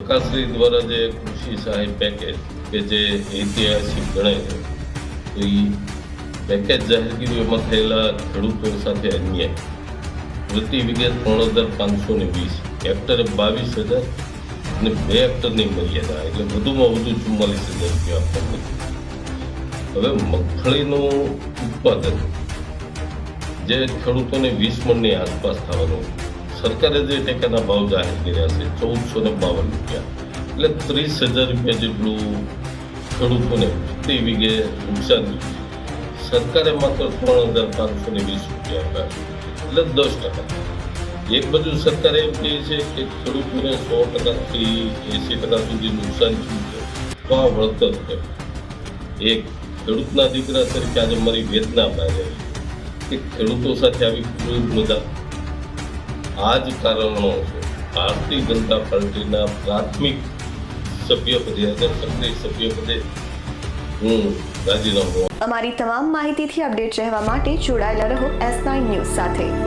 સરકારશ્રી દ્વારા જે કૃષિ સહાય પેકેજ કે જે ઐતિહાસિક ગણાય છે, તો એ પેકેજ જાહેર કર્યું એમાં થયેલા ખેડૂતો સાથે અન્યાય પ્રતિ વીઘે 3,520, હેક્ટરે 22,000 અને 2 હેક્ટરની મર્યાદા, એટલે વધુમાં વધુ 44,000 રૂપિયા આપવાનું. હવે મગફળીનું ઉત્પાદન જે ખેડૂતોને 20 મણની આસપાસ થવાનું, સરકારે જે ટેકાના ભાવ જાહેર કર્યા છે 1,452 રૂપિયા, એટલે 30,000 રૂપિયા જેટલું ખેડૂતોને પ્રતિ વીઘે નુકસાન થયું. સરકારે માત્ર 3,520 રૂપિયા આપ્યા, એટલે 10%. એક બાજુ સરકારે એમ કહે છે કે ખેડૂતોને 100%થી 80% સુધી નુકસાન થયું છે, તો આ વળતર છે. એક ખેડૂતના દીકરા તરીકે આજે મારી વેદના બહાર આવી કે ખેડૂતો સાથે આવી ક્રૂર મજા. આ જ કારણો છે ભારતીય જનતા પાર્ટીના પ્રાથમિક સભ્યપદે અને સક્રિય સભ્યપદે હું રાજીનામું. અમારી તમામ માહિતીથી અપડેટ રહેવા માટે જોડાયેલા રહો S9 ન્યૂઝ સાથે.